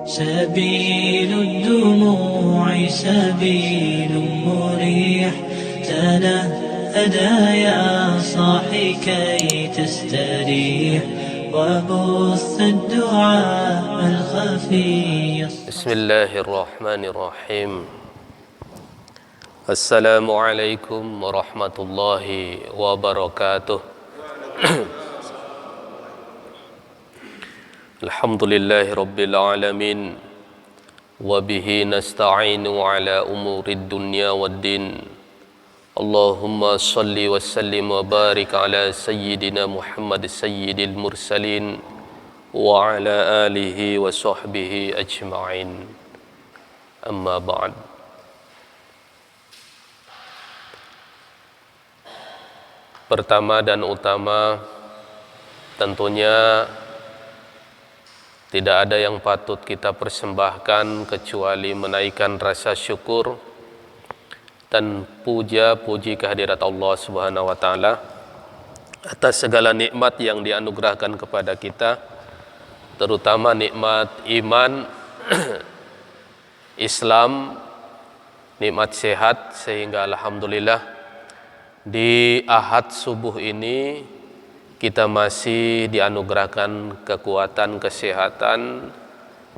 سبيل الدموع سبيل مريح تنهدى يا صاحي كي تستريح وبث الدعاء الخفي. بسم الله الرحمن الرحيم. السلام عليكم ورحمة الله وبركاته. Alhamdulillahi Rabbil Alamin. Wabihi nasta'inu ala umurid dunya waddin. Allahumma salli wa sallim wa barik ala Sayyidina Muhammad Sayyidil Mursalin wa ala alihi wa sahbihi ajma'in. Amma ba'd. Pertama dan utama, tentunya tidak ada yang patut kita persembahkan kecuali menaikkan rasa syukur dan puja-puji kehadirat Allah Subhanahu wa taala atas segala nikmat yang dianugerahkan kepada kita, terutama nikmat iman, Islam, nikmat sehat, sehingga alhamdulillah di Ahad subuh ini kita masih dianugerahkan kekuatan, kesehatan,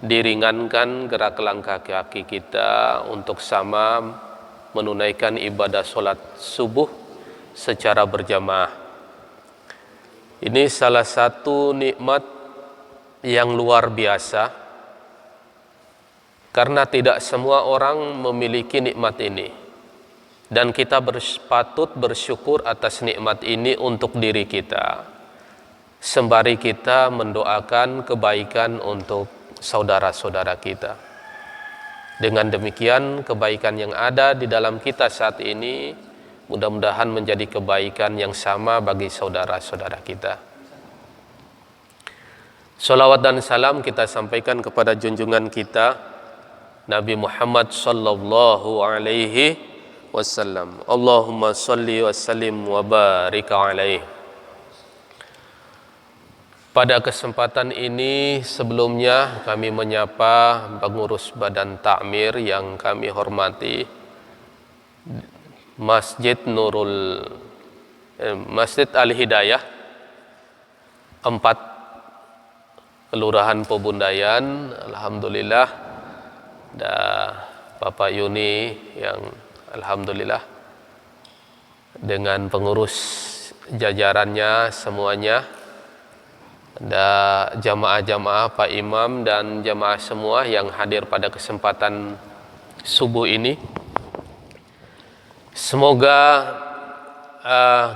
diringankan gerak langkah kaki kita untuk sama menunaikan ibadah sholat subuh secara berjamaah. Ini salah satu nikmat yang luar biasa, karena tidak semua orang memiliki nikmat ini, dan kita patut bersyukur atas nikmat ini untuk diri kita, sembari kita mendoakan kebaikan untuk saudara-saudara kita. Dengan demikian, kebaikan yang ada di dalam kita saat ini mudah-mudahan menjadi kebaikan yang sama bagi saudara-saudara kita. Salawat dan salam kita sampaikan kepada junjungan kita Nabi Muhammad sallallahu alaihi wasallam. Allahumma salli wa sallim wa barik alaihi. Pada kesempatan ini sebelumnya kami menyapa pengurus Badan Takmir yang kami hormati, Masjid Al-Hidayah 4 Kelurahan Pebundayan. Alhamdulillah, dan Bapak Yuni yang alhamdulillah dengan pengurus jajarannya semuanya, ada jamaah-jamaah, Pak Imam dan jamaah semua yang hadir pada kesempatan subuh ini. Semoga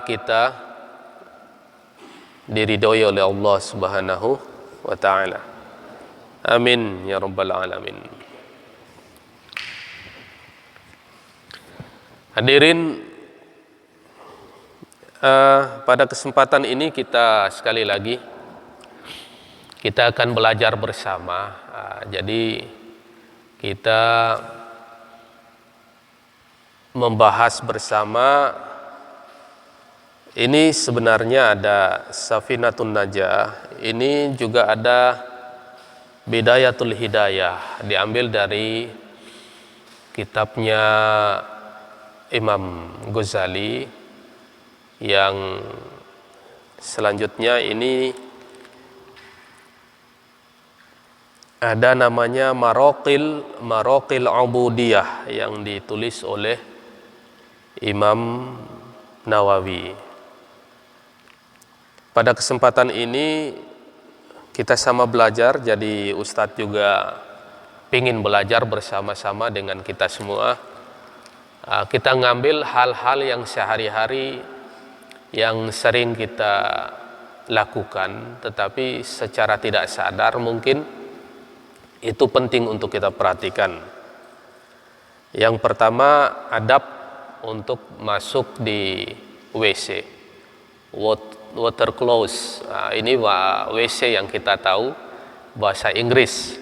kita diridhoi oleh Allah Subhanahu wa taala. Amin ya rabbal alamin. Hadirin, pada kesempatan ini kita sekali lagi kita akan belajar bersama. Jadi kita membahas bersama. Ini sebenarnya ada Safinatun Najah, ini juga ada Bidayatul Hidayah, diambil dari kitabnya Imam Ghazali. Yang selanjutnya ini ada namanya Maraqil Ubudiyah yang ditulis oleh Imam Nawawi. Pada kesempatan ini kita sama belajar, jadi Ustadz juga ingin belajar bersama-sama dengan kita semua. Kita ngambil hal-hal yang sehari-hari yang sering kita lakukan, tetapi secara tidak sadar mungkin itu penting untuk kita perhatikan. Yang pertama, adab untuk masuk di WC, water close. Ini WC yang kita tahu bahasa Inggris,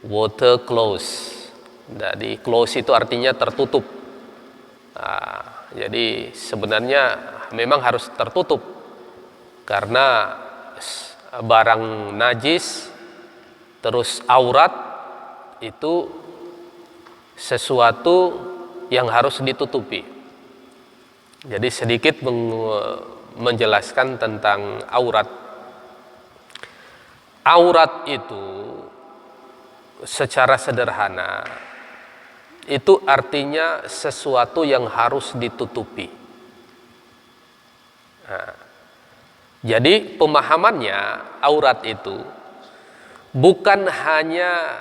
water close. Jadi close itu artinya tertutup. Jadi sebenarnya memang harus tertutup, karena barang najis terus aurat itu sesuatu yang harus ditutupi. Jadi sedikit menjelaskan tentang aurat. Aurat itu secara sederhana itu artinya sesuatu yang harus ditutupi. Nah, jadi pemahamannya aurat itu bukan hanya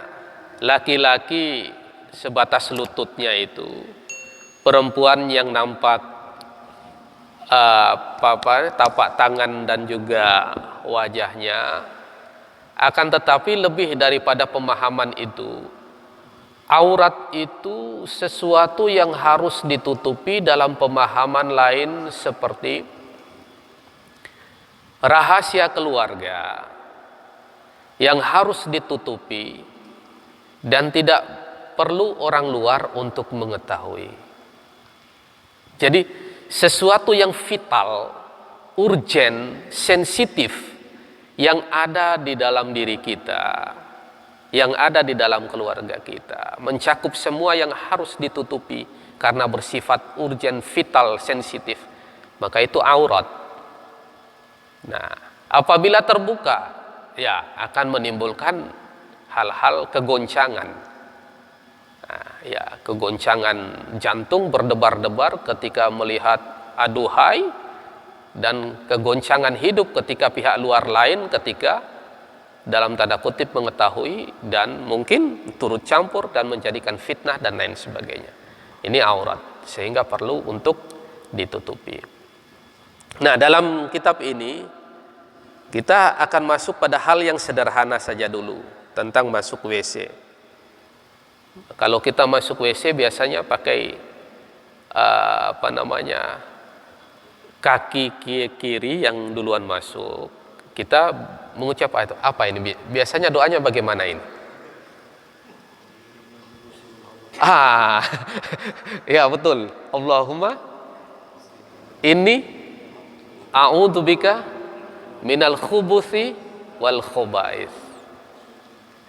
laki-laki sebatas lututnya itu, perempuan yang nampak tapak tangan dan juga wajahnya, akan tetapi lebih daripada pemahaman itu, aurat itu sesuatu yang harus ditutupi dalam pemahaman lain seperti rahasia keluarga yang harus ditutupi dan tidak perlu orang luar untuk mengetahui. Jadi sesuatu yang vital, urgen, sensitif yang ada di dalam diri kita, yang ada di dalam keluarga kita, mencakup semua yang harus ditutupi karena bersifat urgen, vital, sensitif, maka itu aurat. Nah, apabila terbuka, ya akan menimbulkan hal-hal kegoncangan. Nah, ya, kegoncangan jantung berdebar-debar ketika melihat aduhai, dan kegoncangan hidup ketika pihak luar lain ketika dalam tanda kutip mengetahui dan mungkin turut campur dan menjadikan fitnah dan lain sebagainya. Ini aurat, sehingga perlu untuk ditutupi. Nah, dalam kitab ini kita akan masuk pada hal yang sederhana saja dulu, tentang masuk WC. Kalau kita masuk WC biasanya pakai kaki kiri yang duluan masuk. Kita mengucap apa ini? Biasanya doanya bagaimana ini? Ya betul. Allahumma inni a'udzubika minal khubuthi wal khubais.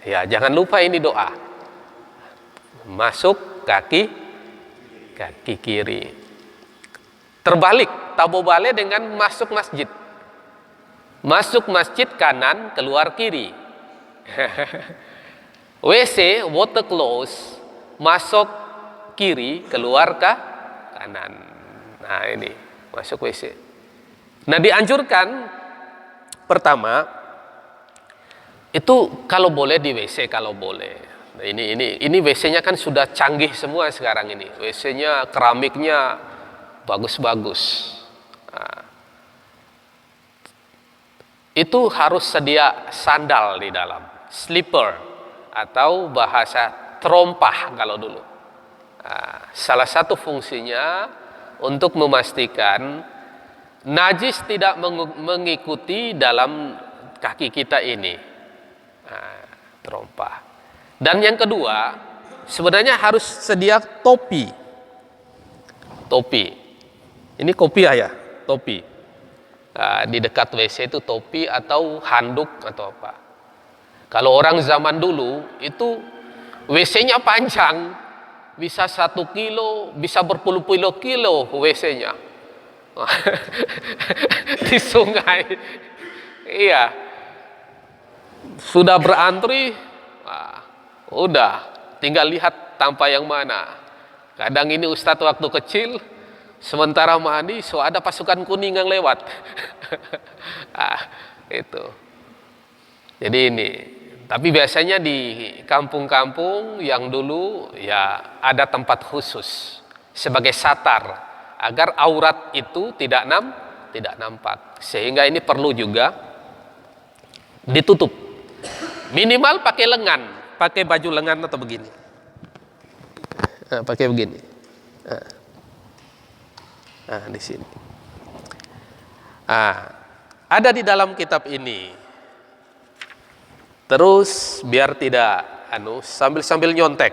Ya, jangan lupa ini doa. Masuk kaki kiri. Terbalik, tabobale dengan masuk masjid. Masuk masjid kanan, keluar kiri. WC, water close, masuk kiri, keluar ke kanan. Nah ini, masuk WC. Nah dianjurkan, pertama, itu kalau boleh di WC, kalau boleh. Nah, ini WC-nya kan sudah canggih semua sekarang ini. WC-nya, keramiknya bagus-bagus. Nah, itu harus sedia sandal di dalam, slipper atau bahasa terompah kalau dulu. Nah, salah satu fungsinya untuk memastikan najis tidak mengikuti dalam kaki kita ini. Nah, terompah. Dan yang kedua, sebenarnya harus sedia topi. Ini kopiah ya, topi. Nah, di dekat WC itu topi atau handuk atau apa. Kalau orang zaman dulu itu WC-nya panjang, bisa 1 kilo, bisa berpuluh-puluh kilo WC-nya. Di sungai. Iya. Sudah berantri, udah tinggal lihat tanpa yang mana. Kadang ini Ustadz waktu kecil, sementara mandi, ada pasukan kuning yang lewat. Itu. Jadi ini. Tapi biasanya di kampung-kampung yang dulu ya ada tempat khusus sebagai satar agar aurat itu tidak nampak. Sehingga ini perlu juga ditutup. Minimal pakai lengan, pakai baju lengan atau begini. Pakai begini. Di sini. Ada di dalam kitab ini. Terus biar tidak sambil nyontek.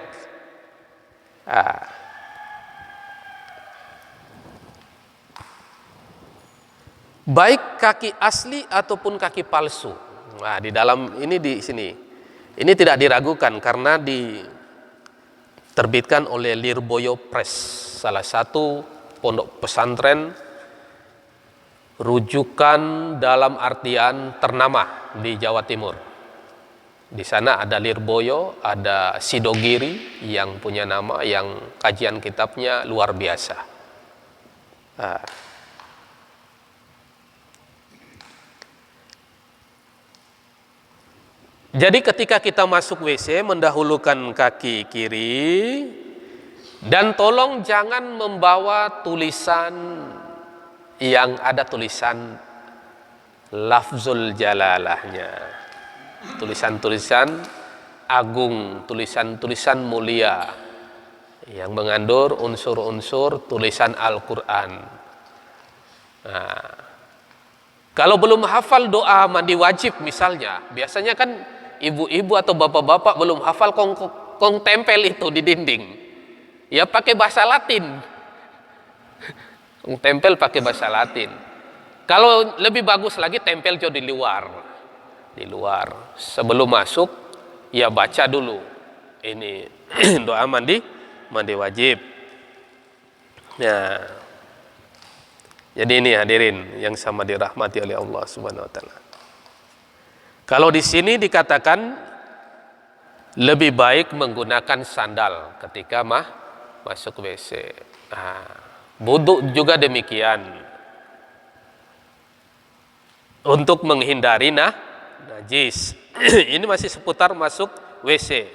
Baik kaki asli ataupun kaki palsu. Nah, di dalam ini di sini. Ini tidak diragukan karena diterbitkan oleh Lirboyo Press, salah satu pondok pesantren rujukan dalam artian ternama di Jawa Timur. Di sana ada Lirboyo, ada Sidogiri yang punya nama, yang kajian kitabnya luar biasa. Jadi ketika kita masuk WC, mendahulukan kaki kiri, dan tolong jangan membawa tulisan yang ada tulisan lafzul jalalahnya, tulisan-tulisan agung, tulisan-tulisan mulia yang mengandung unsur-unsur tulisan Al-Quran. Nah, kalau belum hafal doa mandi wajib misalnya, biasanya kan ibu-ibu atau bapak-bapak belum hafal kong tempel itu di dinding, ya pakai bahasa Latin, tempel pakai bahasa Latin. Kalau lebih bagus lagi tempel di luar. Sebelum masuk ya baca dulu ini doa mandi wajib. Nah, jadi ini hadirin yang sama dirahmati oleh Allah Subhanahu wa taala. Kalau di sini dikatakan lebih baik menggunakan sandal ketika masuk WC. Wudu juga demikian. Untuk menghindari najis. Ini masih seputar masuk WC.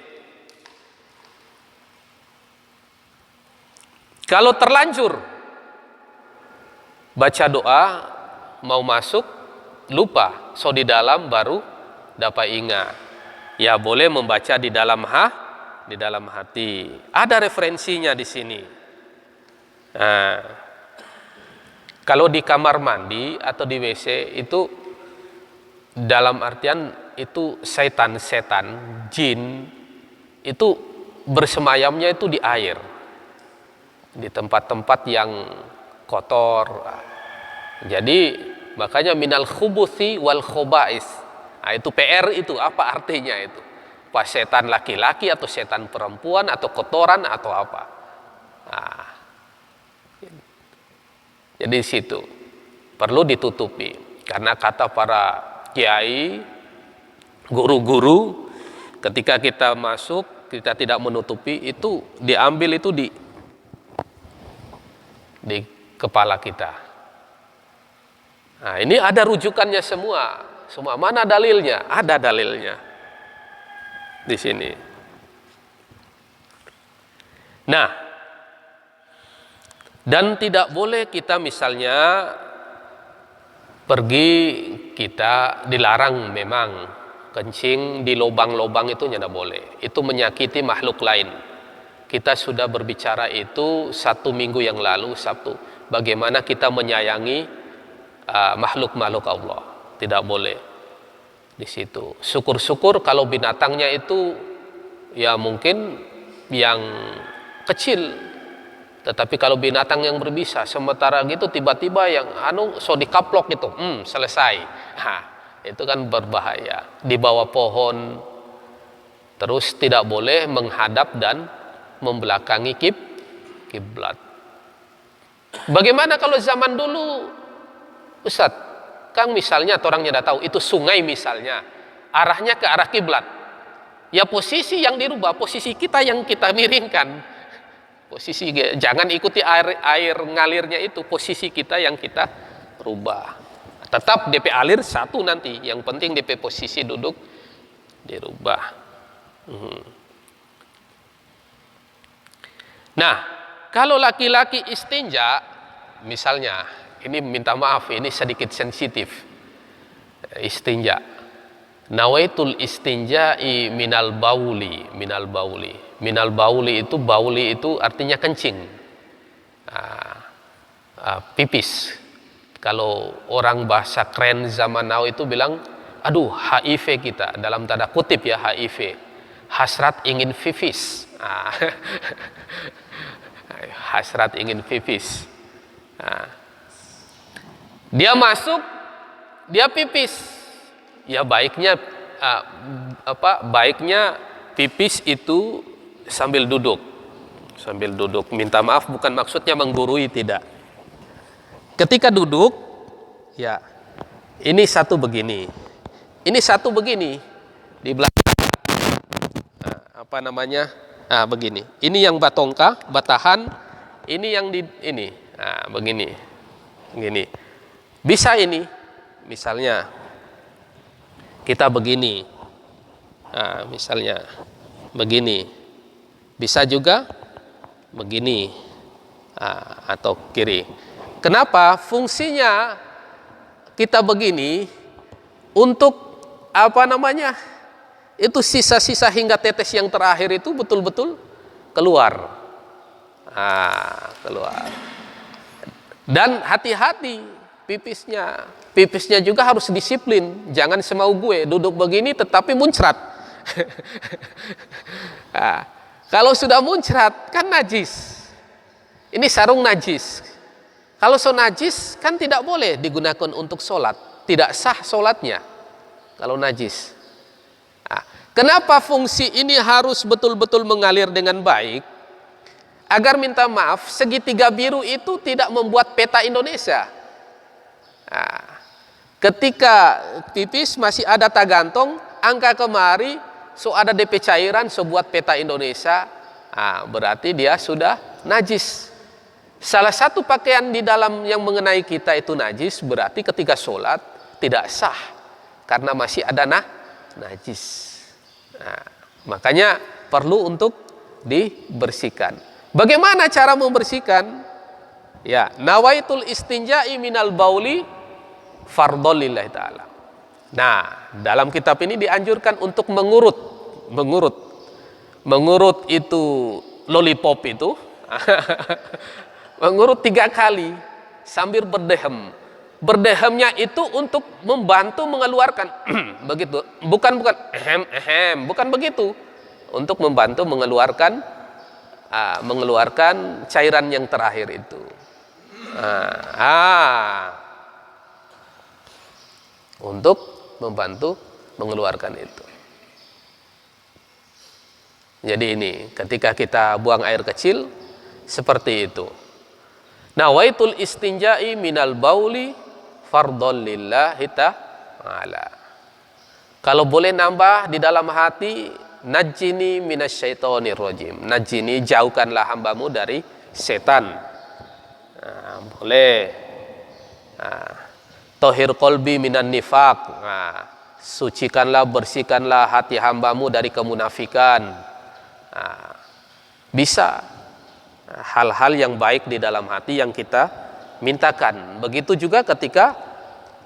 Kalau terlanjur baca doa mau masuk lupa, so di dalam baru dapat ingat. Ya boleh membaca di dalam hati. Ada referensinya di sini. Nah, kalau di kamar mandi atau di WC itu dalam artian itu setan-setan, jin itu bersemayamnya itu di air, di tempat-tempat yang kotor. Jadi makanya minal khubuthi wal khobais. Nah, itu PR itu apa artinya itu? Pas setan laki-laki atau setan perempuan atau kotoran atau apa? Nah, jadi situ perlu ditutupi karena kata para kiai, guru-guru, ketika kita masuk kita tidak menutupi itu diambil itu di kepala kita. Nah, ini ada rujukannya semua. Mana dalilnya? Ada dalilnya di sini. Nah, dan tidak boleh kita misalnya pergi, kita dilarang memang kencing di lubang-lubang itu tidak boleh. Itu menyakiti makhluk lain. Kita sudah berbicara itu 1 minggu yang lalu Sabtu. Bagaimana kita menyayangi makhluk-makhluk Allah. Tidak boleh di situ. Syukur-syukur kalau binatangnya itu ya mungkin yang kecil. Tetapi kalau binatang yang berbisa, sementara gitu tiba-tiba yang so dikaplok gitu, selesai. Itu kan berbahaya. Di bawah pohon, terus tidak boleh menghadap dan membelakangi kiblat. Bagaimana kalau zaman dulu, Ustadz? Kang misalnya orangnya tidak tahu itu sungai misalnya, arahnya ke arah kiblat. Ya posisi yang dirubah, posisi kita yang kita miringkan. Posisi jangan ikuti air ngalirnya itu, posisi kita yang kita rubah. Tetap DP alir satu nanti, yang penting DP posisi duduk dirubah. Nah, kalau laki-laki istinja misalnya, ini minta maaf, ini sedikit sensitif. Istinja. Nawaitul istinja'i minal bauli. Minal bauli itu artinya kencing. Pipis. Kalau orang bahasa keren zaman now itu bilang, aduh HIV kita, dalam tanda kutip ya HIV. Hasrat ingin pipis. Hasrat ingin pipis. Dia masuk, dia pipis. Ya baiknya baiknya pipis itu sambil duduk. Sambil duduk. Minta maaf bukan maksudnya menggurui, tidak. Ketika duduk, ya, ini satu begini. Ini satu begini di belakang. Begini. Ini yang batongka, batahan, ini yang di ini. Begini. Begini. Bisa ini. Misalnya kita begini. Misalnya begini. Bisa juga begini, atau kiri. Kenapa? Fungsinya kita begini untuk itu sisa-sisa hingga tetes yang terakhir itu betul-betul keluar. Keluar. Dan hati-hati pipisnya juga harus disiplin. Jangan semau gue duduk begini tetapi muncrat. Kalau sudah muncrat kan najis. Ini sarung najis. Kalau so najis kan tidak boleh digunakan untuk sholat. Tidak sah sholatnya kalau najis. Kenapa fungsi ini harus betul-betul mengalir dengan baik? Agar minta maaf segitiga biru itu tidak membuat peta Indonesia. Ketika pipis masih ada tagantong, angka kemari, so ada DP cairan, so buat peta Indonesia, berarti dia sudah najis. Salah satu pakaian di dalam yang mengenai kita itu najis, berarti ketika sholat tidak sah, karena masih ada najis. Makanya perlu untuk dibersihkan. Bagaimana cara membersihkan? Ya, nawaitul istinja'i minal bauli fardhon lillahi ta'ala. Nah, dalam kitab ini dianjurkan untuk mengurut itu lollipop itu mengurut 3 kali sambil berdehem. Berdehemnya itu untuk membantu mengeluarkan begitu, bukan bukan begitu, untuk membantu mengeluarkan cairan yang terakhir itu. Untuk membantu mengeluarkan itu. Jadi ini ketika kita buang air kecil seperti itu. Nawaitul istinja'i minal bauli fardhon lillahi ta'ala. Kalau boleh nambah di dalam hati, najjini minasyaitonir rajim. Najjini, jauhkanlah hambamu dari setan. Boleh. Tohir qalbi minan nifaq. Sucikanlah, bersihkanlah hati hambamu dari kemunafikan. Bisa. Hal-hal yang baik di dalam hati yang kita mintakan. Begitu juga ketika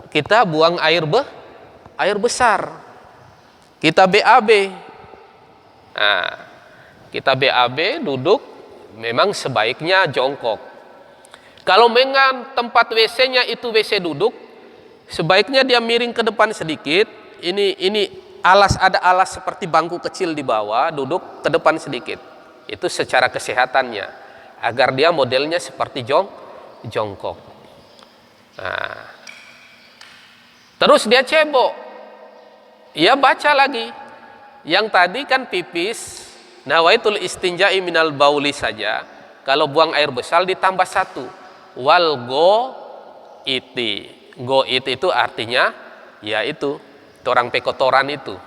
kita buang air besar. Kita BAB. Kita BAB duduk, memang sebaiknya jongkok. Kalau memang tempat WC-nya itu WC duduk, sebaiknya dia miring ke depan sedikit. Ini ada alas seperti bangku kecil di bawah, duduk ke depan sedikit. Itu secara kesehatannya, agar dia modelnya seperti jongkok. Terus dia cebok, ia baca lagi. Yang tadi kan pipis, nawaitul istinja'i minal bauli saja. Kalau buang air besar ditambah 1, wal go'iti. Go'it itu artinya yaitu orang pekotoran itu.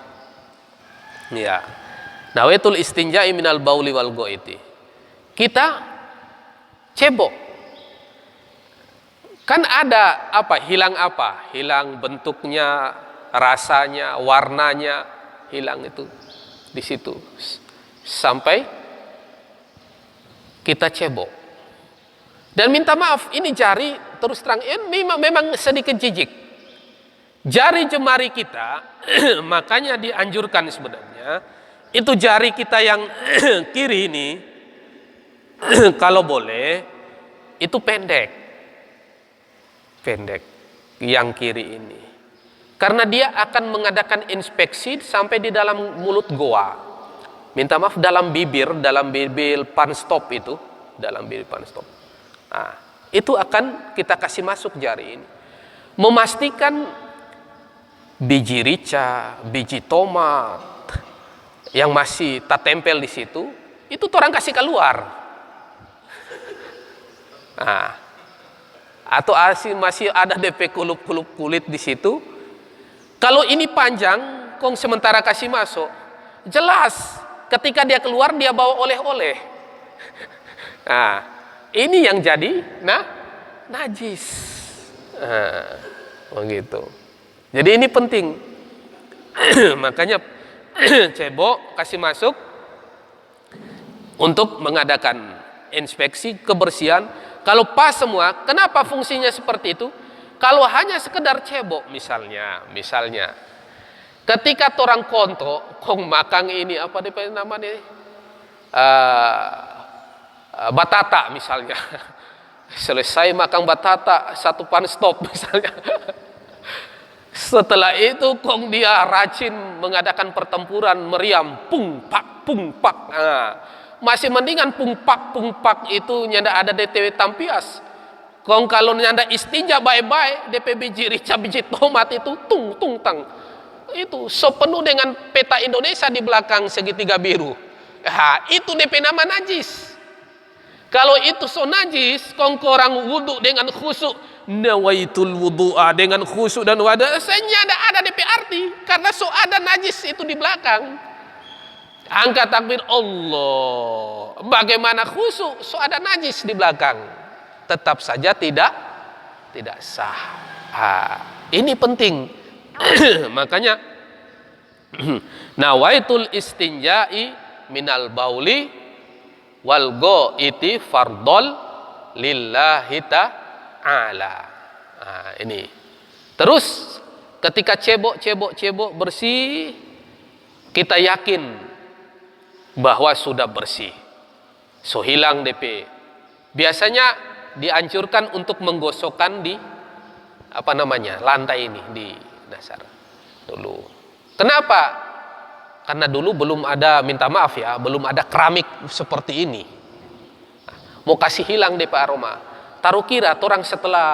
Ya, nawaitul istinja'i minal bauli wal go'iti. Kita cebok. Kan ada hilang hilang bentuknya, rasanya, warnanya, hilang itu di situ. Sampai kita cebok. Dan minta maaf, ini jari terus terang ini memang sedikit jijik. Jari jemari kita makanya dianjurkan sebenarnya itu jari kita yang kiri ini kalau boleh itu pendek yang kiri ini, karena dia akan mengadakan inspeksi sampai di dalam mulut goa. Minta maaf, dalam bibir panstop itu, itu akan kita kasih masuk jari ini, memastikan biji rica, biji tomat yang masih tak tempel di situ, itu orang kasih keluar. Nah, atau masih ada DP kulup-kulup kulit di situ. Kalau ini panjang, kong sementara kasih masuk, jelas ketika dia keluar dia bawa oleh-oleh. Nah, ini yang jadi najis. Nah, begitu. Jadi ini penting. Makanya cebok kasih masuk untuk mengadakan inspeksi kebersihan. Kalau pas semua, kenapa fungsinya seperti itu? Kalau hanya sekedar cebok misalnya ketika orang konto kong makan ini apa namanya batata misalnya, selesai makan batata satu pan stop misalnya. Setelah itu kong dia rajin mengadakan pertempuran meriam pung pak. Nah, masih mendingan pung pak itu nyanda ada DTW tampias. Kong kalau nyanda istinja baik-baik DP biji rica biji tomat itu tung tang. Itu so penuh dengan peta Indonesia di belakang segitiga biru. Itu DP nama najis. Kalau itu so najis, kong korang wudu dengan khusyuk, nawaitul wudu'a dengan khusyuk dan wada, senyada ada DP arti karena so ada najis itu di belakang. Angkat takbir Allah. Bagaimana khusyuk so ada najis di belakang? Tetap saja tidak sah. Ini penting. Makanya nawaitul istinja'i minal bauli wal iti fardol lillahi ta'ala. Ini. Terus ketika cebok bersih, kita yakin bahwa sudah bersih. So hilang DP. Biasanya dianjurkan untuk menggosokkan di lantai ini di dasar dulu. Kenapa? Karena dulu belum ada, minta maaf ya, belum ada keramik seperti ini. Mau kasih hilang DP aroma. Taruh kira orang setelah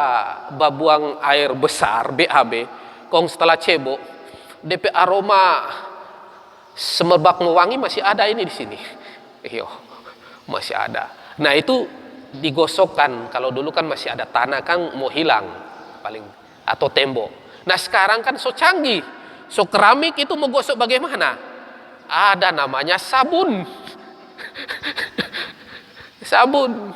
babuang air besar BAB, kong setelah cebok, DP aroma semerbak mewangi masih ada ini di sini. Masih ada. Nah itu digosokkan. Kalau dulu kan masih ada tanah kan mau hilang paling atau tembok. Nah sekarang kan so canggih. So keramik itu mau gosok bagaimana? Ada namanya sabun. Sabun.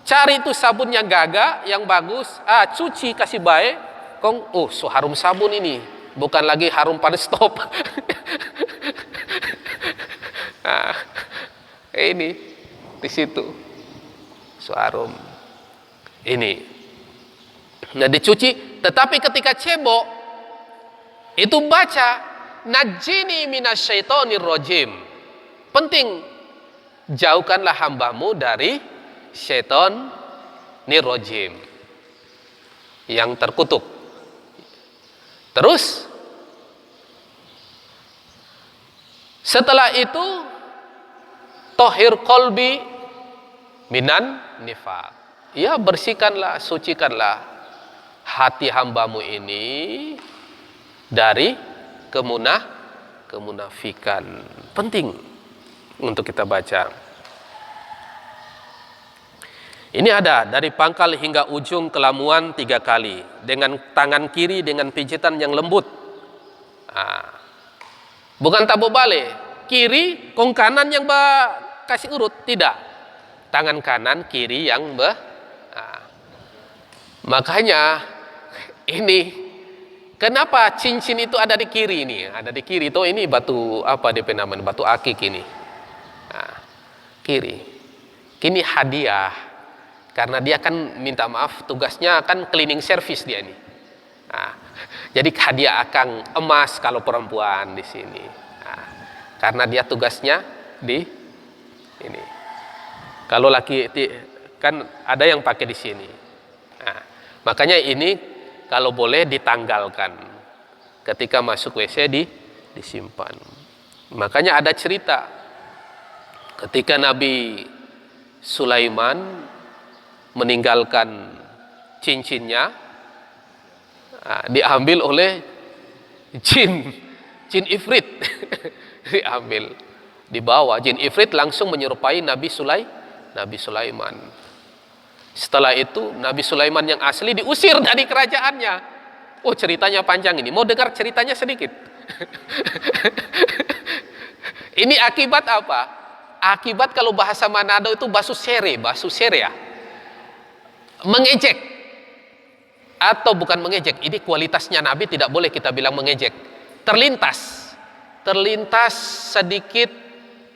Cari itu sabun yang gagah, yang bagus. Cuci kasih baik. Kong, so harum sabun ini. Bukan lagi harum pan stop. Ini di situ. So harum. Ini. Nah dicuci. Tetapi ketika cebok itu baca najini minasyaitonir rajim. Penting, jauhkanlah hambamu dari syaitan nirrajim yang terkutuk. Terus setelah itu tohir kolbi minan nifaq. Ya bersihkanlah, sucikanlah hati hambamu ini dari kemunafikan. Penting untuk kita baca. Ini ada dari pangkal hingga ujung kelamuan 3 kali dengan tangan kiri dengan pijitan yang lembut. Bukan tabuk balik, kiri kong kanan yang kasih urut, tidak. Tangan kanan kiri yang makanya ini kenapa cincin itu ada di kiri ini? Ada di kiri. Itu ini batu apa DP namanya? Batu akik ini. Kiri. Kini hadiah. Karena dia kan minta maaf, tugasnya kan cleaning service dia ini. Jadi hadiah akang emas kalau perempuan di sini. Karena dia tugasnya di ini. Kalau laki kan ada yang pakai di sini. Makanya ini kalau boleh ditanggalkan ketika masuk WC disimpan. Makanya ada cerita ketika Nabi Sulaiman meninggalkan cincinnya, diambil oleh jin ifrit diambil, dibawa. Jin ifrit langsung menyerupai Nabi Sulaiman. Setelah itu Nabi Sulaiman yang asli diusir dari kerajaannya. Oh, ceritanya panjang ini. Mau dengar ceritanya sedikit? Ini akibat apa? Akibat kalau bahasa Manado itu basusere ya. Mengejek. Atau bukan mengejek. Ini kualitasnya Nabi, tidak boleh kita bilang mengejek. Terlintas sedikit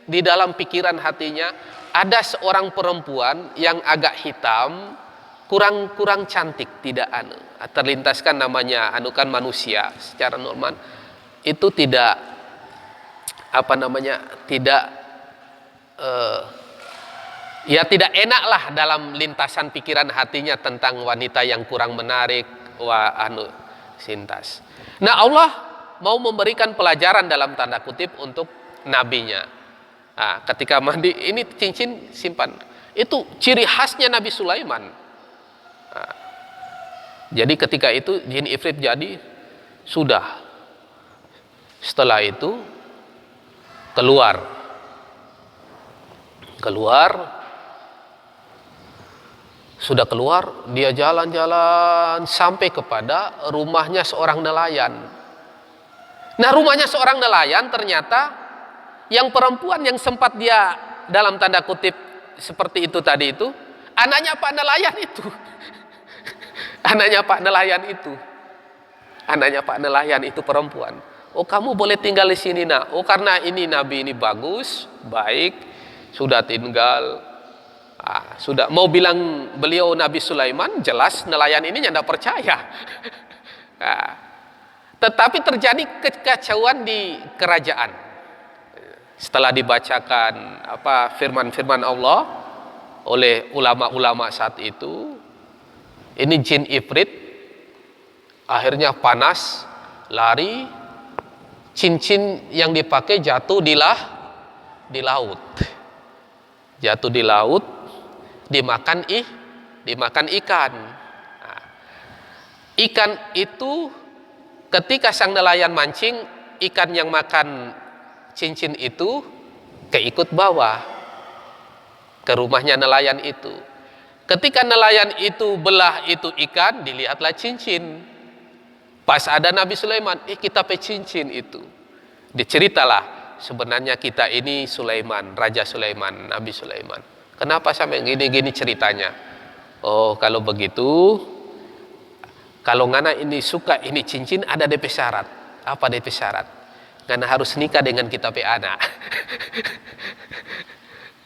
di dalam pikiran hatinya, ada seorang perempuan yang agak hitam, kurang cantik, tidak terlintaskan namanya kan manusia secara normal itu tidak tidak enak lah dalam lintasan pikiran hatinya tentang wanita yang kurang menarik, sintas. Nah, Allah mau memberikan pelajaran dalam tanda kutip untuk nabinya. Nah, ketika mandi, ini cincin simpan. Itu ciri khasnya Nabi Sulaiman. Nah, jadi ketika itu jin ifrit jadi sudah. Setelah itu keluar sudah keluar, dia jalan-jalan sampai kepada rumahnya seorang nelayan. Nah, rumahnya seorang nelayan ternyata yang perempuan yang sempat dia dalam tanda kutip seperti itu tadi itu, anaknya Pak Nelayan itu. Anaknya Pak Nelayan itu perempuan. Oh, kamu boleh tinggal di sini, nak. Oh, karena ini Nabi ini bagus, baik, sudah tinggal. Sudah mau bilang beliau Nabi Sulaiman, jelas nelayan ini tidak percaya. Tetapi terjadi kekacauan di kerajaan. Setelah dibacakan firman-firman Allah oleh ulama-ulama saat itu, ini jin ifrit akhirnya panas, lari, cincin yang dipakai jatuh di laut. Jatuh di laut, dimakan ikan. Nah, ikan itu ketika sang nelayan mancing, ikan yang makan cincin itu keikut bawa ke rumahnya nelayan itu. Ketika nelayan itu belah itu ikan, dilihatlah cincin. Pas ada Nabi Sulaiman, kita pe cincin itu. Diceritalah sebenarnya kita ini Sulaiman, Raja Sulaiman, Nabi Sulaiman. Kenapa sampai gini-gini ceritanya? Oh, kalau begitu, kalau ngana ini suka ini cincin, ada DP syarat. Apa DP syarat? Karena harus nikah dengan kita pe anak.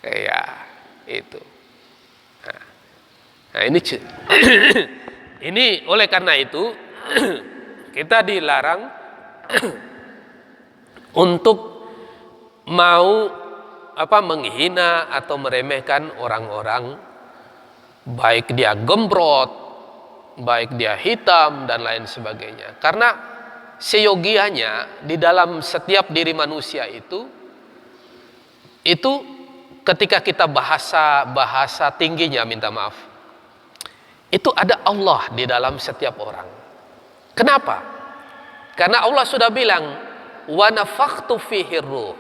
Ya, itu. Nah, ini ini oleh karena itu kita dilarang untuk mau menghina atau meremehkan orang-orang, baik dia gembrot, baik dia hitam dan lain sebagainya. Karena seyogianya di dalam setiap diri manusia itu ketika kita bahasa tingginya minta maaf, itu ada Allah di dalam setiap orang. Kenapa? Karena Allah sudah bilang wa nafakhtu fihi ruh.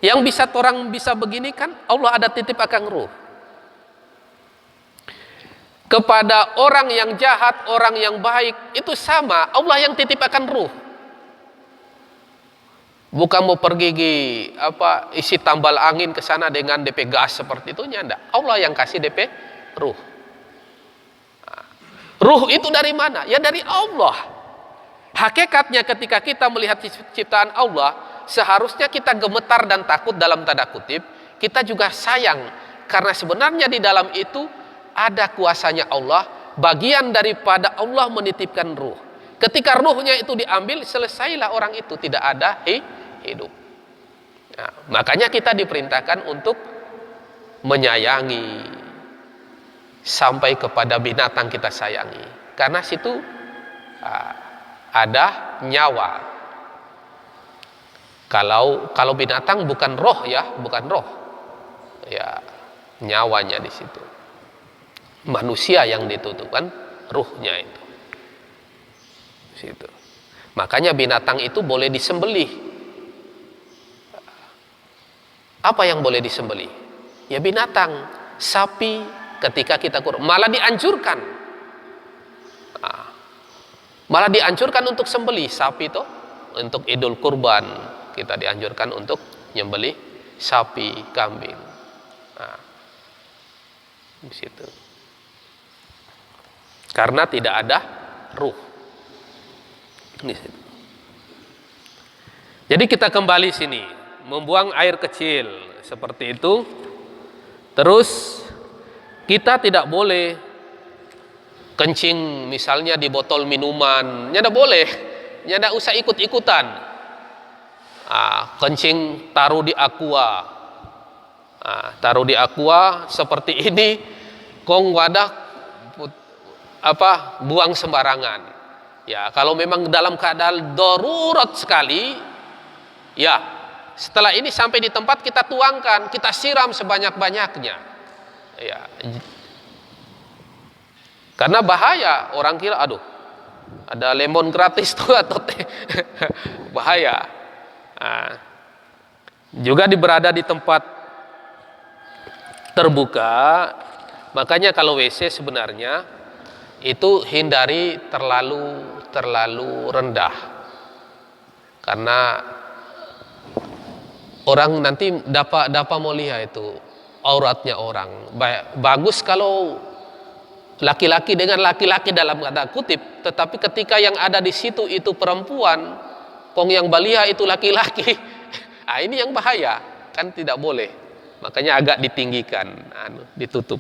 Yang bisa orang bisa begini kan Allah ada titip akan ruh. Kepada orang yang jahat, orang yang baik, itu sama. Allah yang titip akan ruh. Bukan mau pergi isi tambal angin ke sana dengan DP gas seperti itu, enggak. Allah yang kasih DP ruh. Ruh itu dari mana? Ya dari Allah. Hakikatnya ketika kita melihat ciptaan Allah, seharusnya kita gemetar dan takut dalam tanda kutip. Kita juga sayang. Karena sebenarnya di dalam itu ada kuasanya Allah, bagian daripada Allah menitipkan ruh. Ketika ruhnya itu diambil, selesailah orang itu, tidak ada hidup. Nah, makanya kita diperintahkan untuk menyayangi sampai kepada binatang kita sayangi, karena situ ada nyawa. Kalau binatang bukan roh ya, nyawanya di situ. Manusia yang ditutupkan ruhnya itu. Situ. Makanya binatang itu boleh disembelih. Apa yang boleh disembelih? Ya binatang, sapi ketika kita kurban, malah dianjurkan. Malah dianjurkan untuk sembelih sapi itu untuk Idul Kurban. Kita dianjurkan untuk nyembelih sapi, kambing. Nah, di situ. Karena tidak ada ruh. Di situ. Jadi kita kembali sini, membuang air kecil seperti itu. Terus kita tidak boleh kencing misalnya di botol minuman, tidak boleh, tidak usah ikut-ikutan. Kencing taruh di aqua, taruh di aqua seperti ini, kong wadah buang sembarangan. Ya kalau memang dalam keadaan darurat sekali, ya setelah ini sampai di tempat kita tuangkan, kita siram sebanyak-banyaknya. Ya. Karena bahaya, orang kira aduh ada lemon gratis tuh atau teh. Bahaya. Juga berada di tempat terbuka. Makanya kalau WC sebenarnya itu hindari terlalu rendah. Karena orang nanti dapat mau lihat itu auratnya orang. Bagus kalau laki-laki dengan laki-laki dalam tanda kutip, tetapi ketika yang ada di situ itu perempuan, kong yang balia itu laki-laki, ini yang bahaya, kan tidak boleh. Makanya agak ditinggikan, ditutup.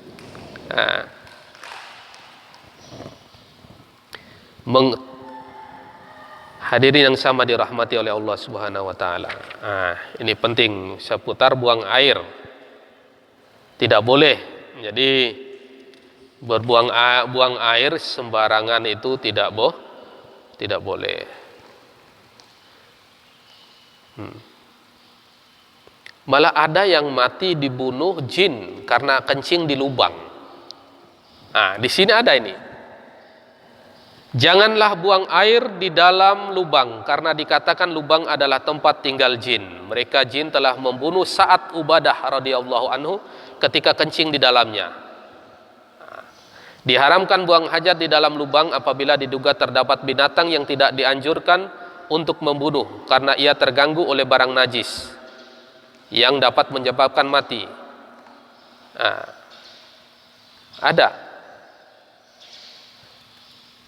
Hadirin yang sama dirahmati oleh Allah Subhanahu wa taala. Ini penting seputar buang air. Tidak boleh. Jadi buang air sembarangan itu tidak boleh. Malah ada yang mati dibunuh jin karena kencing di lubang. Di sini ada ini. Janganlah buang air di dalam lubang karena dikatakan lubang adalah tempat tinggal jin. Mereka jin telah membunuh Sa'ad Ubadah radhiyallahu anhu ketika kencing di dalamnya. Diharamkan buang hajat di dalam lubang apabila diduga terdapat binatang yang tidak dianjurkan untuk membunuh karena ia terganggu oleh barang najis yang dapat menyebabkan mati. Ada.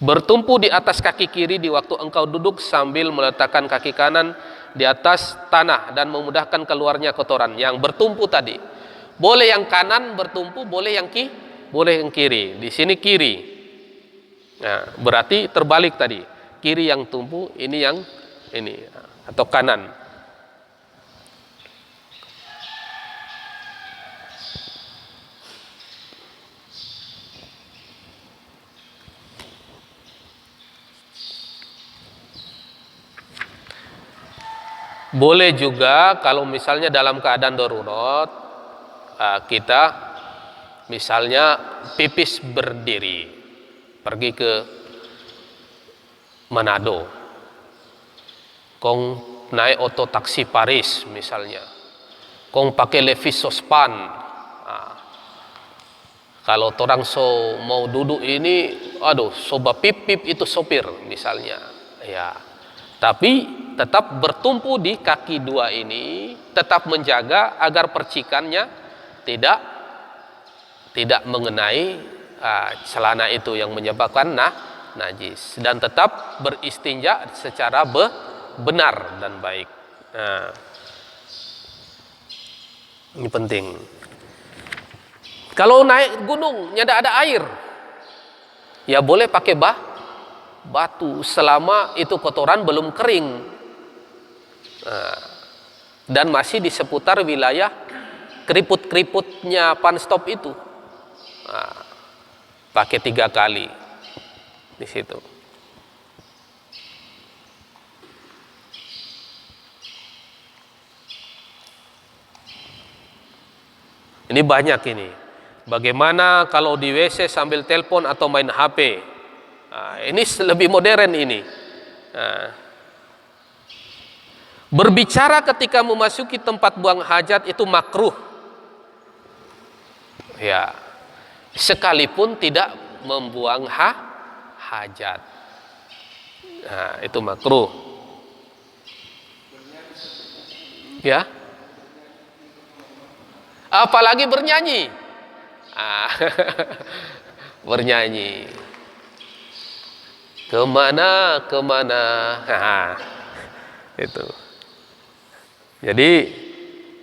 Bertumpu di atas kaki kiri di waktu engkau duduk sambil meletakkan kaki kanan di atas tanah dan memudahkan keluarnya kotoran. Yang bertumpu tadi. Boleh yang kanan bertumpu, boleh yang kiri. Di sini kiri. Berarti terbalik tadi. Kiri yang tumpu, ini yang ini atau kanan. Boleh juga kalau misalnya dalam keadaan darurat kita misalnya pipis berdiri, pergi ke Manado, kong naik oto taksi Paris misalnya, kong pakai Levi's sospan. Kalau orang mau duduk ini, soba pip itu sopir misalnya, ya. Tapi tetap bertumpu di kaki dua ini, tetap menjaga agar percikannya tidak mengenai celana itu yang menyebabkan najis, dan tetap beristinja secara benar dan baik. Ini penting. Kalau naik gunung tidak ada air, ya boleh pakai batu selama itu kotoran belum kering dan masih di seputar wilayah keriput-keriputnya panstop itu. Pakai 3 kali di situ. Ini banyak ini. Bagaimana kalau di WC sambil telepon atau main HP? Ini lebih modern ini. Berbicara ketika memasuki tempat buang hajat itu makruh. Ya, sekalipun tidak membuang hajat. Nah, itu makruh. Ya. Apalagi bernyanyi. Bernyanyi. Kemana, kemana. Itu. Jadi,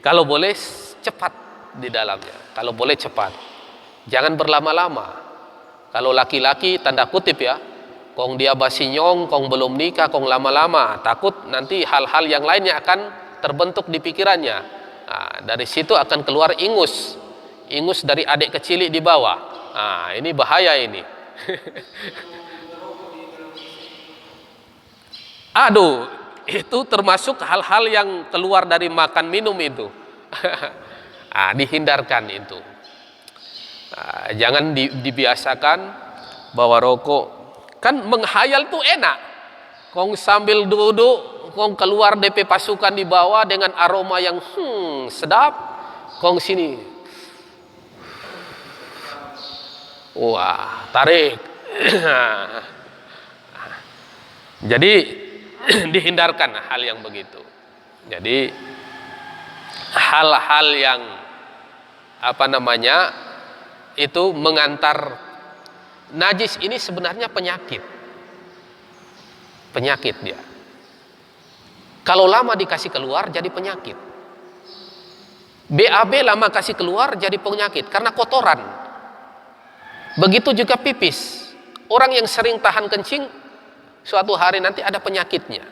kalau boleh cepat di dalamnya. Kalau boleh cepat. Jangan berlama-lama. Kalau laki-laki, tanda kutip ya, kong dia basinyong, kong belum nikah, kong lama-lama, takut nanti hal-hal yang lainnya akan terbentuk di pikirannya. Nah, dari situ akan keluar ingus dari adik kecil di bawah. Nah, ini bahaya ini. Aduh, itu termasuk hal-hal yang keluar dari makan minum itu. Dihindarkan itu. Jangan dibiasakan bawa rokok. Kan menghayal tuh enak. Kong sambil duduk, kong keluar DP pasukan di bawah dengan aroma yang sedap. Kong sini. Wah, tarik. Jadi dihindarkan hal yang begitu. Jadi hal-hal yang itu mengantar najis ini sebenarnya penyakit dia. Kalau lama dikasih keluar jadi penyakit. BAB lama kasih keluar jadi penyakit karena kotoran. Begitu juga pipis. Orang yang sering tahan kencing suatu hari nanti ada penyakitnya.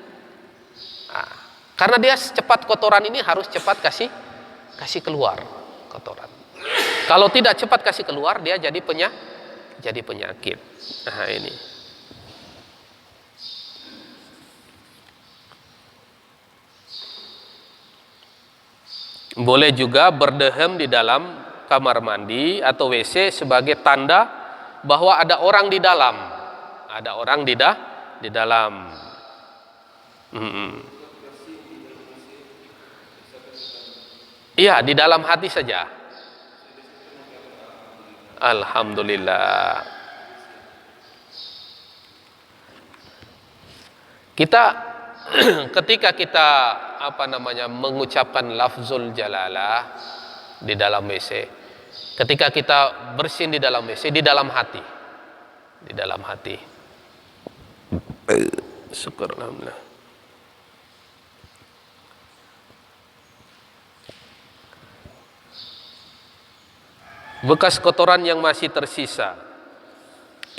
Karena dia cepat kotoran ini harus cepat kasih keluar kotoran. Kalau tidak cepat kasih keluar dia jadi penyakit. Nah, ini. Boleh juga berdehem di dalam kamar mandi atau WC sebagai tanda bahwa ada orang di dalam. Ada orang di dalam. Iya, di dalam hati saja. Alhamdulillah. Kita ketika kita mengucapkan lafzul jalalah di dalam WC, ketika kita bersin di dalam WC, di dalam hati. Syukur alhamdulillah. Bekas kotoran yang masih tersisa,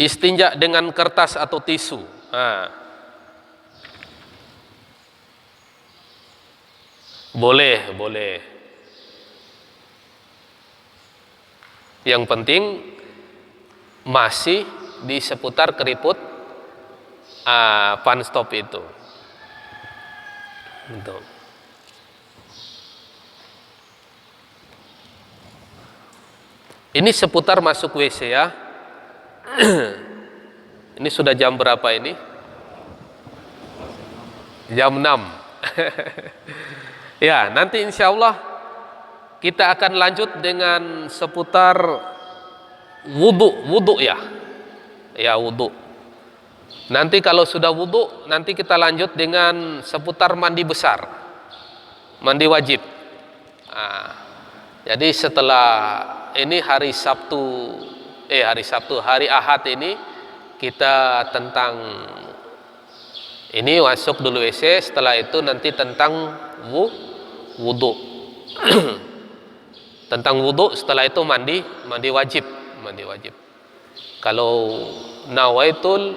istinja dengan kertas atau tisu. Boleh. Yang penting masih di seputar keriput panstop itu. Betul. Ini seputar masuk WC ya. Ini sudah jam berapa ini? Jam 6. Ya, nanti insya Allah kita akan lanjut dengan seputar wudu ya. Ya, wudu. Nanti kalau sudah wudu, nanti kita lanjut dengan seputar mandi besar. Mandi wajib. Jadi setelah ini hari Ahad ini kita tentang ini masuk dulu WC, setelah itu nanti tentang wudu. Tentang wudu, setelah itu mandi wajib. Kalau nawaitul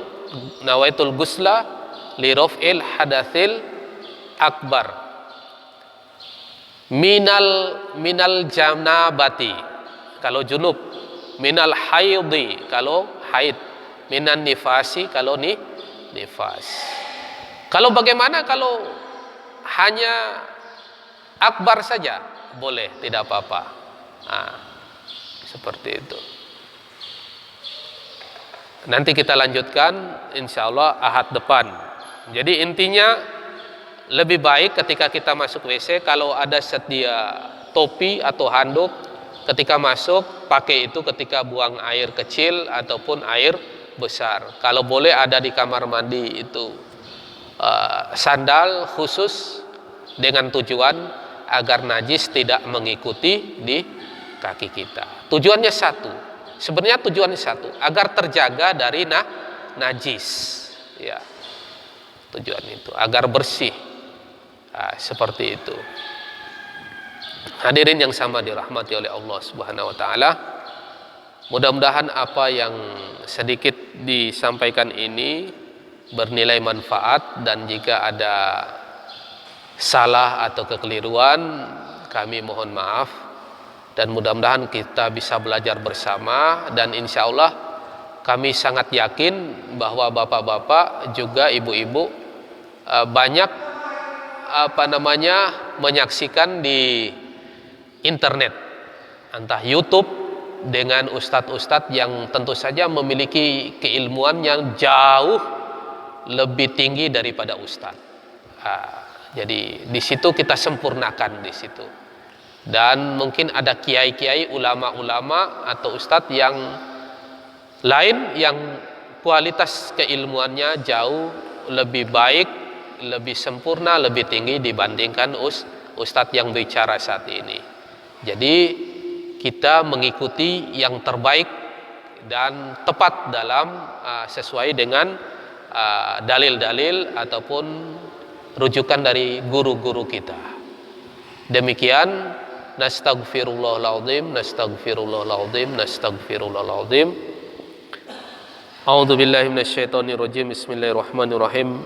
gusla li raf'il hadatsil akbar minal janabati kalau junub, minal haidhi kalau haid, minan nifasi kalau nifas. Kalau bagaimana kalau hanya akbar saja? Boleh, tidak apa-apa. Seperti itu. Nanti kita lanjutkan insya Allah Ahad depan. Jadi intinya lebih baik ketika kita masuk WC kalau ada sedia topi atau handuk ketika masuk, pakai itu ketika buang air kecil ataupun air besar. Kalau boleh ada di kamar mandi itu sandal khusus dengan tujuan agar najis tidak mengikuti di kaki kita. Tujuannya satu, sebenarnya tujuannya satu, agar terjaga dari najis, ya. Tujuan itu agar bersih. Seperti itu. Hadirin yang sama dirahmati oleh Allah Subhanahu wa taala. Mudah-mudahan apa yang sedikit disampaikan ini bernilai manfaat, dan jika ada salah atau kekeliruan kami mohon maaf, dan mudah-mudahan kita bisa belajar bersama, dan insya Allah kami sangat yakin bahwa bapak-bapak juga ibu-ibu banyak menyaksikan di internet, entah YouTube dengan ustadz-ustadz yang tentu saja memiliki keilmuan yang jauh lebih tinggi daripada ustadz. Jadi di situ kita sempurnakan di situ. Dan mungkin ada kiai-kiai, ulama-ulama atau ustadz yang lain yang kualitas keilmuannya jauh lebih baik, lebih sempurna, lebih tinggi dibandingkan ustadz yang bicara saat ini. Jadi kita mengikuti yang terbaik dan tepat dalam sesuai dengan dalil-dalil ataupun rujukan dari guru-guru kita. Demikian, nastaghfirullahaladzim, nastaghfirullahaladzim, nastaghfirullahaladzim. A'udzubillahi minasyaitonirrajim. Bismillahirrahmanirrahim.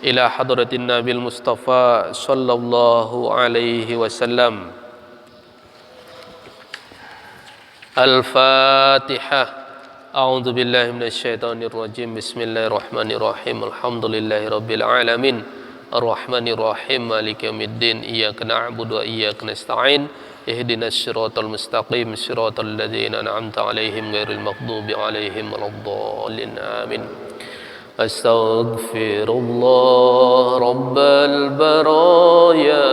Ila hadratin Nabil Mustafa sallallahu alaihi wasallam. Al-Fatihah. A'udzu billahi minasyaitonir rajim. Bismillahirrahmanirrahim. Alhamdulillahi rabbil alamin. Arrahmanir rahim. Maliki yaumiddin. Iyyaka na'budu wa iyyaka nasta'in. Ihdinas siratal mustaqim. Siratal ladzina an'amta 'alaihim ghairil maghdubi 'alaihim waladdallin. Amin. Astaghfirullah rabbal baraya.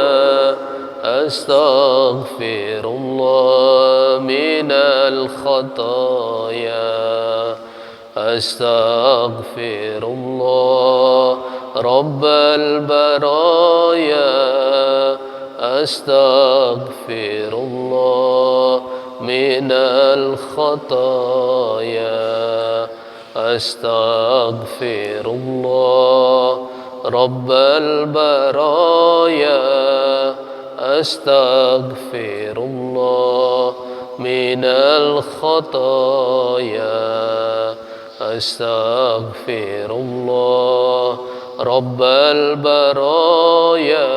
Astaghfirullah minal khataya. Astaghfirullah rabbal baraya. Astaghfirullah minal khataya. Astaghfirullah rabbal baraya. Astaghfirullah minal khataya. Astaghfirullah rabbal baraya.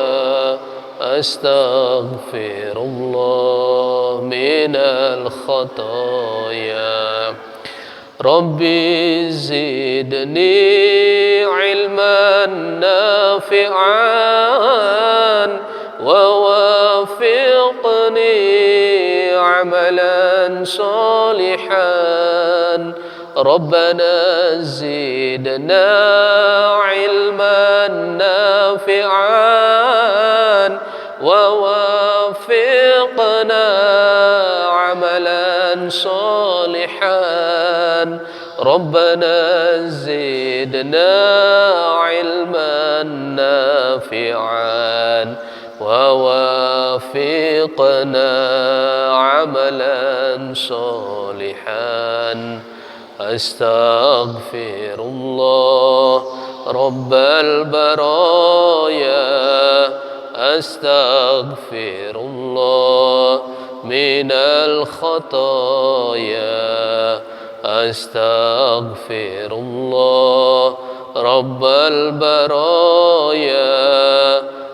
Astaghfirullah minal khataya. Rabbi zidni ilman nafi'an wa wafiqni amalan salihan. Rabbana zidna ilman nafi'an wa wafiqna amalan salihan. Rabbana zidna ilman nafi'an wa wafiqna amalan salihan. Astaghfirullah rabbal baraya. Astaghfirullah minal khataya. Astaghfirullah rabbal baraya.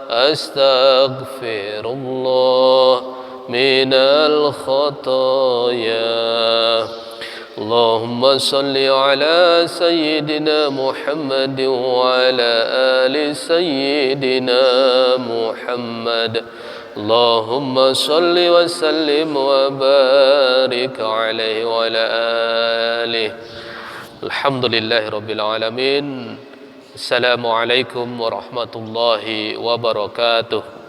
Astaghfirullah minal khataya. Allahumma salli ala sayyidina Muhammad wa ala ali sayyidina Muhammad. Allahumma salli wa sallim wa barik alaihi wa ala alihi. Alhamdulillahi rabbil alamin. Assalamualaikum warahmatullahi wabarakatuh.